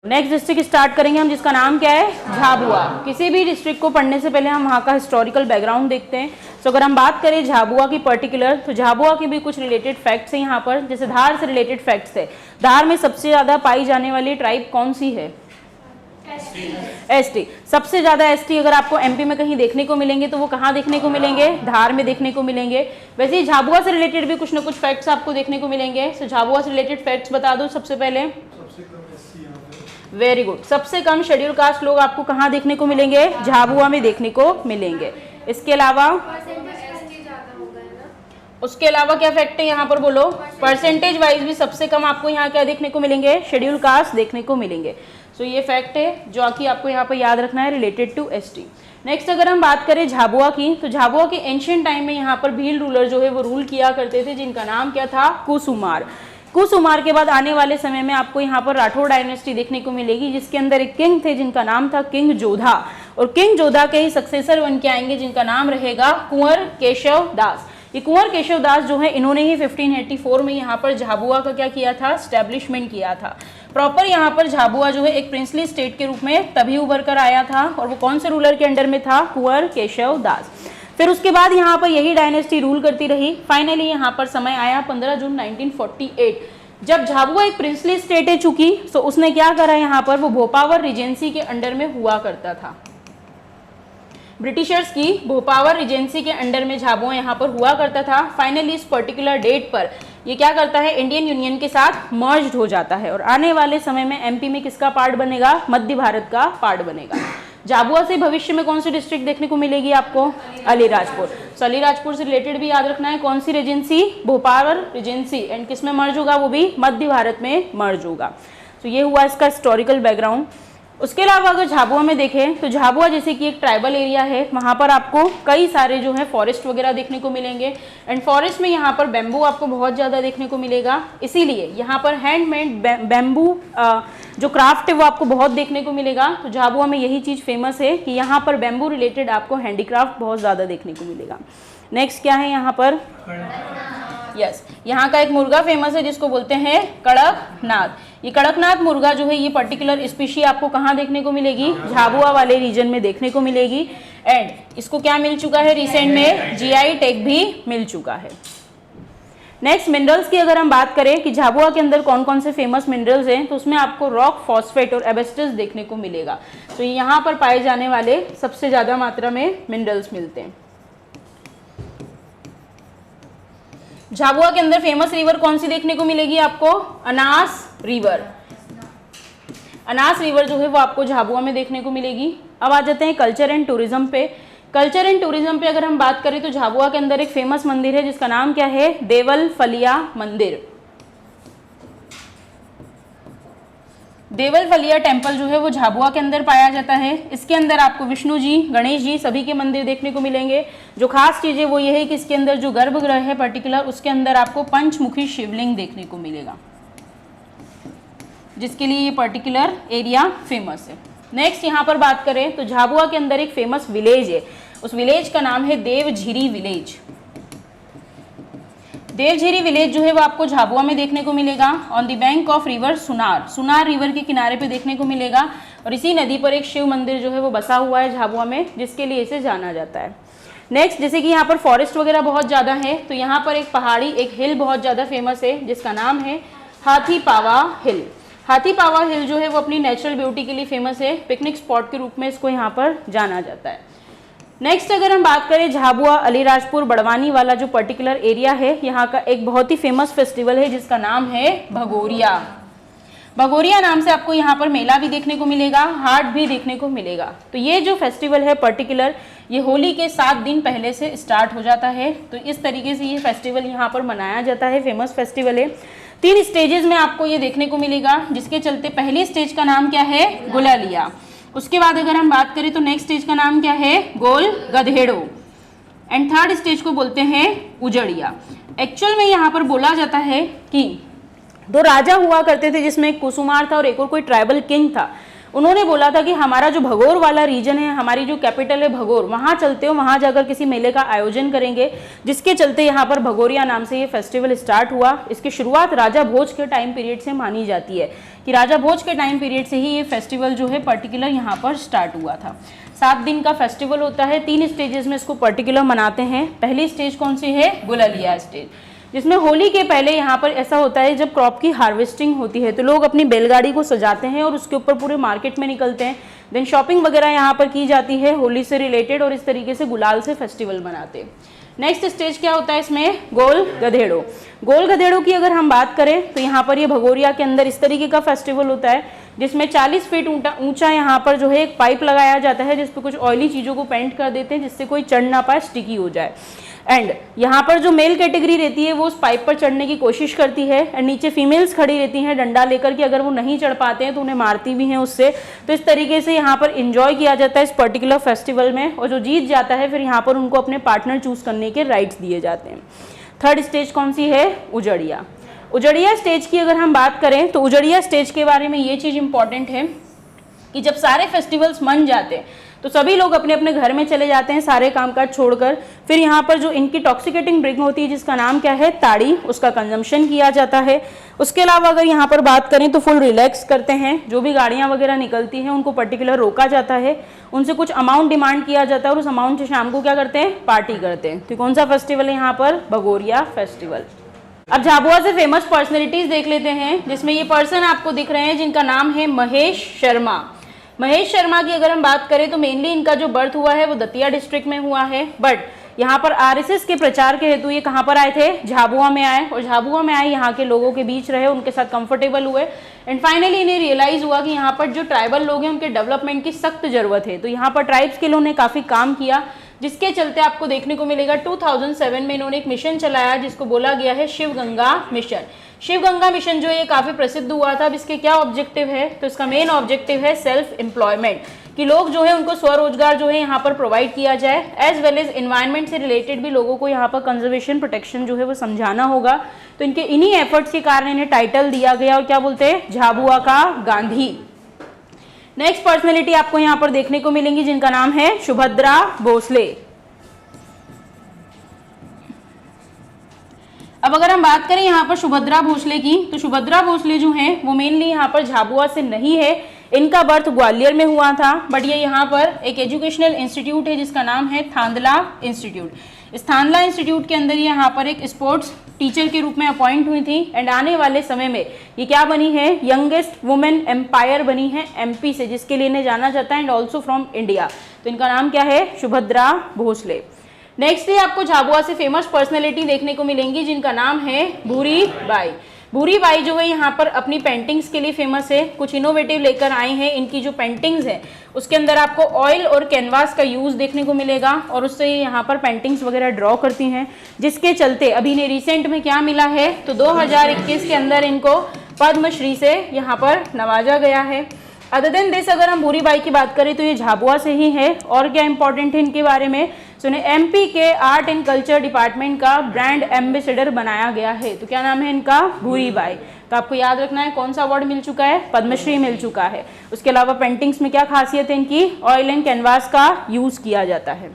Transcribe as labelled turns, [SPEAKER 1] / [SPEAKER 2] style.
[SPEAKER 1] Next district start करेंगे हम, जिसका नाम क्या है, झाबुआ। किसी भी डिस्ट्रिक्ट को पढ़ने से पहले हम वहाँ का हिस्टोरिकल बैकग्राउंड देखते हैं। तो अगर हम बात करें झाबुआ की पर्टिकुलर, तो झाबुआ के भी कुछ रिलेटेड फैक्ट्स हैं यहाँ पर, जैसे धार से रिलेटेड फैक्ट्स है। धार में सबसे ज़्यादा पाई जाने वाली ट्राइब कौन सी है? एसटी। सबसे ज्यादा एसटी अगर आपको एमपी में कहीं देखने को मिलेंगे तो वो कहाँ देखने को मिलेंगे? धार में देखने को मिलेंगे। वैसे ही झाबुआ से रिलेटेड भी कुछ ना कुछ फैक्ट्स आपको देखने को मिलेंगे। तो झाबुआ से रिलेटेड फैक्ट्स बता दो सबसे पहले। Very good. सबसे कम शेड्यूल कास्ट लोग आपको कहाँ देखने को मिलेंगे? झाबुआ में देखने को मिलेंगे। इसके अलावा उसके अलावा क्या फैक्ट है यहाँ पर बोलो? परसेंटेज वाइज भी सबसे कम आपको यहाँ क्या देखने को मिलेंगे? शेड्यूल कास्ट देखने को मिलेंगे। तो ये फैक्ट है जो कि आपको यहाँ पर याद रखना है रिलेटेड टू एसटी। नेक्स्ट अगर हम बात करें झाबुआ की, तो झाबुआ के एंशियंट टाइम में यहाँ पर भील रूलर जो है वो रूल किया करते थे, जिनका नाम क्या था? कुसुमार। कुसुमार के बाद आने वाले समय में आपको यहाँ पर राठौर डायनेस्टी देखने को मिलेगी, जिसके अंदर एक किंग थे जिनका नाम था किंग जोधा, और किंग जोधा के ही सक्सेसर बन के आएंगे जिनका नाम रहेगा कुंवर केशव दास। ये कुंवर केशव दास जो है, इन्होंने ही 1584 में यहाँ पर झाबुआ का क्या किया था? स्टैब्लिशमेंट किया था। प्रॉपर यहाँ पर झाबुआ जो है एक प्रिंसली स्टेट के रूप में तभी उभर कर आया था, और वो कौन से रूलर के अंडर में था? कुंवर केशव दास। फिर उसके बाद यहाँ पर यही डायनेस्टी रूल करती रही। फाइनली यहाँ पर समय आया 15 जून 1948, जब झाबुआ एक प्रिंसली स्टेट है चूंकि, तो उसने क्या करा यहाँ पर? वो भोपावर रिजेंसी के अंडर में हुआ करता था। ब्रिटिशर्स की भोपावर रिजेंसी के अंडर में झाबुआ यहाँ पर हुआ करता था। फाइनली इस पर्टिकुलर डेट पर ये क्या करता है? इंडियन यूनियन के साथ मर्ज्ड हो जाता है, और आने वाले समय में एमपी में किसका पार्ट बनेगा? मध्य भारत का पार्ट बनेगा। झाबुआ से भविष्य में कौन सी डिस्ट्रिक्ट देखने को मिलेगी आपको? अलीराजपुर। तो अलीराजपुर से रिलेटेड भी याद रखना है, कौन सी रेजेंसी? भोपावर रेजेंसी। एंड किस में मर्ज होगा? वो भी मध्य भारत में मर्ज होगा। तो ये हुआ इसका हिस्टोरिकल बैकग्राउंड। उसके अलावा अगर झाबुआ में देखें, तो झाबुआ जैसे कि एक ट्राइबल एरिया है, वहाँ पर आपको कई सारे जो है फॉरेस्ट वगैरह देखने को मिलेंगे। एंड फॉरेस्ट में यहाँ पर बैम्बू आपको बहुत ज़्यादा देखने को मिलेगा, इसीलिए यहाँ पर हैंडमेड बैम्बू जो क्राफ्ट है वो आपको बहुत देखने को मिलेगा। तो झाबुआ में यही चीज़ फेमस है कि यहाँ पर बैम्बू रिलेटेड आपको हैंडीक्राफ्ट बहुत ज़्यादा देखने को मिलेगा। नेक्स्ट क्या है यहाँ पर? यस, यहाँ का एक मुर्गा फेमस है जिसको बोलते हैं कड़कनाथ। ये कड़कनाथ मुर्गा जो है, ये पर्टिकुलर स्पीशी आपको कहाँ देखने को मिलेगी? झाबुआ वाले रीजन में देखने को मिलेगी। एंड इसको क्या मिल चुका है? रिसेंट में जीआई टैग भी मिल चुका है। नेक्स्ट मिनरल्स की अगर हम बात करें कि झाबुआ के अंदर कौन कौन से फेमस मिनरल्स हैं, तो उसमें आपको रॉक, फॉस्फेट और एबेस्टस देखने को मिलेगा। तो यहाँ पर पाए जाने वाले सबसे ज़्यादा मात्रा में मिनरल्स मिलते हैं। झाबुआ के अंदर फेमस रिवर कौन सी देखने को मिलेगी आपको? अनास रिवर। अनास रिवर जो है वो आपको झाबुआ में देखने को मिलेगी। अब आ जाते हैं कल्चर एंड टूरिज्म पे। कल्चर एंड टूरिज्म पे अगर हम बात करें तो झाबुआ के अंदर एक फेमस मंदिर है जिसका नाम क्या है? देवल फलिया मंदिर। देवल फलिया टेम्पल जो है वो झाबुआ के अंदर पाया जाता है। इसके अंदर आपको विष्णु जी, गणेश जी सभी के मंदिर देखने को मिलेंगे। जो खास चीज़ है वो ये है कि इसके अंदर जो गर्भगृह है पर्टिकुलर, उसके अंदर आपको पंचमुखी शिवलिंग देखने को मिलेगा, जिसके लिए ये पर्टिकुलर एरिया फेमस है। नेक्स्ट यहाँ पर बात करें तो झाबुआ के अंदर एक फेमस विलेज है, उस विलेज का नाम है देवझिरी विलेज। देवझिरी विलेज जो है वो आपको झाबुआ में देखने को मिलेगा, on the bank of river सुनार। सुनार रिवर के किनारे पे देखने को मिलेगा, और इसी नदी पर एक शिव मंदिर जो है वो बसा हुआ है झाबुआ में, जिसके लिए इसे जाना जाता है। नेक्स्ट, जैसे कि यहाँ पर फॉरेस्ट वगैरह बहुत ज़्यादा है, तो यहाँ पर एक पहाड़ी, एक हिल बहुत ज़्यादा फेमस है जिसका नाम है हाथी पावा हिल। हाथी पावा हिल जो है वो अपनी नेचुरल ब्यूटी के लिए फेमस है, पिकनिक स्पॉट के रूप में इसको यहाँ पर जाना जाता है। नेक्स्ट अगर हम बात करें झाबुआ, अलीराजपुर, बड़वानी वाला जो पर्टिकुलर एरिया है, यहाँ का एक बहुत ही फेमस फेस्टिवल है जिसका नाम है भगोरिया। भगोरिया नाम से आपको यहाँ पर मेला भी देखने को मिलेगा, हाट भी देखने को मिलेगा। तो ये जो फेस्टिवल है पर्टिकुलर, ये होली के 7 दिन पहले से स्टार्ट हो जाता है। तो इस तरीके से ये फेस्टिवल यहाँ पर मनाया जाता है, फेमस फेस्टिवल है। 3 स्टेजेस में आपको ये देखने को मिलेगा, जिसके चलते पहली स्टेज का नाम क्या है? गुलालिया। उसके बाद अगर हम बात करें तो नेक्स्ट स्टेज का नाम क्या है? गोल गधेड़ो। एंड थर्ड स्टेज को बोलते हैं उजड़िया। एक्चुअल में यहाँ पर बोला जाता है कि 2 राजा हुआ करते थे, जिसमें एक कुसुमार था और एक और कोई ट्राइबल किंग था। उन्होंने बोला था कि हमारा जो भगोर वाला रीजन है, हमारी जो कैपिटल है भगोर, वहाँ चलते हो, वहाँ जाकर किसी मेले का आयोजन करेंगे, जिसके चलते यहाँ पर भगोरिया नाम से ये फेस्टिवल स्टार्ट हुआ। इसकी शुरुआत राजा भोज के टाइम पीरियड से मानी जाती है कि राजा भोज के टाइम पीरियड से ही ये फेस्टिवल जो है पर्टिकुलर यहाँ पर स्टार्ट हुआ था। 7 दिन का फेस्टिवल होता है, 3 स्टेजेस में इसको पर्टिकुलर मनाते हैं। पहली स्टेज कौन सी है? गुलालिया स्टेज, जिसमें होली के पहले यहाँ पर ऐसा होता है जब क्रॉप की हार्वेस्टिंग होती है तो लोग अपनी बैलगाड़ी को सजाते हैं और उसके ऊपर पूरे मार्केट में निकलते हैं। देन शॉपिंग वगैरह यहाँ पर की जाती है होली से रिलेटेड और इस तरीके से गुलाल से फेस्टिवल मनाते हैं। नेक्स्ट स्टेज क्या होता है इसमें? गोल गधेड़ो। गोल गधेड़ो की अगर हम बात करें तो यहाँ पर ये भगोरिया के अंदर इस तरीके का फेस्टिवल होता है जिसमें 40 फीट ऊंचा यहाँ पर जो है एक पाइप लगाया जाता है जिस पर कुछ ऑयली चीज़ों को पेंट कर देते हैं जिससे कोई चढ़ ना पाए, स्टिकी हो जाए। एंड यहाँ पर जो मेल कैटेगरी रहती है वो उस पाइप पर चढ़ने की कोशिश करती है एंड नीचे फीमेल्स खड़ी रहती हैं डंडा लेकर के, अगर वो नहीं चढ़ पाते हैं तो उन्हें मारती भी हैं उससे। तो इस तरीके से यहाँ पर एंजॉय किया जाता है इस पर्टिकुलर फेस्टिवल में, और जो जीत जाता है फिर यहाँ पर उनको अपने पार्टनर चूज करने के राइट्स दिए जाते हैं। थर्ड स्टेज कौन सी है? उजड़िया। उजड़िया स्टेज की अगर हम बात करें तो उजड़िया स्टेज के बारे में ये चीज़ इंपॉर्टेंट है कि जब सारे फेस्टिवल्स मन जाते हैं तो सभी लोग अपने अपने घर में चले जाते हैं सारे कामकाज छोड़कर। फिर यहाँ पर जो इनकी टॉक्सिकेटिंग ड्रिंक होती है जिसका नाम क्या है? ताड़ी, उसका कंजम्पशन किया जाता है। उसके अलावा अगर यहाँ पर बात करें तो फुल रिलैक्स करते हैं, जो भी गाड़ियाँ वगैरह निकलती हैं उनको पर्टिकुलर रोका जाता है, उनसे कुछ अमाउंट डिमांड किया जाता है और उस अमाउंट से शाम को क्या करते हैं? पार्टी करते हैं। तो कौन सा फेस्टिवल है यहाँ पर? भगोरिया फेस्टिवल। अब झाबुआ से फेमस पर्सनैलिटीज देख लेते हैं, जिसमें ये पर्सन आपको दिख रहे हैं जिनका नाम है महेश शर्मा। महेश शर्मा की अगर हम बात करें तो मेनली इनका जो बर्थ हुआ है वो दतिया डिस्ट्रिक्ट में हुआ है, बट यहाँ पर आरएसएस के प्रचार के हेतु ये कहाँ पर आए थे? झाबुआ में आए, और झाबुआ में आए यहाँ के लोगों के बीच रहे, उनके साथ कंफर्टेबल हुए एंड फाइनली इन्हें रियलाइज हुआ कि यहाँ पर जो ट्राइबल लोग हैं उनके डेवलपमेंट की सख्त जरूरत है। तो यहाँ पर ट्राइब्स के लोगों ने काफ़ी काम किया, जिसके चलते आपको देखने को मिलेगा 2007 में इन्होंने एक मिशन चलाया जिसको बोला गया है शिव गंगा मिशन। शिव गंगा मिशन जो ये काफ़ी प्रसिद्ध हुआ था। अब इसके क्या ऑब्जेक्टिव है? तो इसका मेन ऑब्जेक्टिव है सेल्फ एम्प्लॉयमेंट, कि लोग जो है उनको स्वरोजगार जो है यहाँ पर प्रोवाइड किया जाए, एज वेल एज एनवायरनमेंट से रिलेटेड भी लोगों को यहाँ पर कंजर्वेशन प्रोटेक्शन जो है वो समझाना होगा। तो इनके इन्हीं एफर्ट्स के कारण इन्हें टाइटल दिया गया और क्या बोलते हैं? झाबुआ का गांधी। नेक्स्ट पर्सनैलिटी आपको यहाँ पर देखने को मिलेंगी जिनका नाम है सुभद्रा भोसले। अब अगर हम बात करें यहाँ पर सुभद्रा भोसले की, तो सुभद्रा भोसले जो हैं वो मेनली यहाँ पर झाबुआ से नहीं है, इनका बर्थ ग्वालियर में हुआ था, बट ये यहाँ पर एक एजुकेशनल इंस्टीट्यूट है जिसका नाम है थांदला इंस्टीट्यूट। इस थांदला इंस्टीट्यूट के अंदर यहाँ पर एक स्पोर्ट्स टीचर के रूप में अपॉइंट हुई थी एंड आने वाले समय में ये क्या बनी है? यंगेस्ट वुमेन एम्पायर बनी है एमपी से, जिसके लिए इन्हें जाना जाता है एंड ऑल्सो फ्रॉम इंडिया। तो इनका नाम क्या है? सुभद्रा भोसले। नेक्स्ट आपको झाबुआ से फेमस पर्सनैलिटी देखने को मिलेंगी जिनका नाम है भूरी बाई। भूरी बाई जो है यहाँ पर अपनी पेंटिंग्स के लिए फेमस है, कुछ इनोवेटिव लेकर आई हैं। इनकी जो पेंटिंग्स है उसके अंदर आपको ऑयल और कैनवास का यूज़ देखने को मिलेगा और उससे यहाँ पर पेंटिंग्स वगैरह ड्रॉ करती हैं, जिसके चलते अभी इन्हें रिसेंट में क्या मिला है? तो 2021 के अंदर इनको पद्मश्री से यहाँ पर नवाजा गया है। अदर देन दिस अगर हम भूरी बाई की बात करें तो ये झाबुआ से ही है। और क्या इंपॉर्टेंट है इनके बारे में? सुने, एमपी के आर्ट एंड कल्चर डिपार्टमेंट का ब्रांड एम्बेसडर बनाया गया है। तो क्या नाम है इनका? भूरी बाई। तो आपको याद रखना है कौन सा अवार्ड मिल चुका है? पद्मश्री मिल चुका है। उसके अलावा पेंटिंग्स में क्या खासियत है इनकी? ऑयल एंड कैनवास का यूज किया जाता है।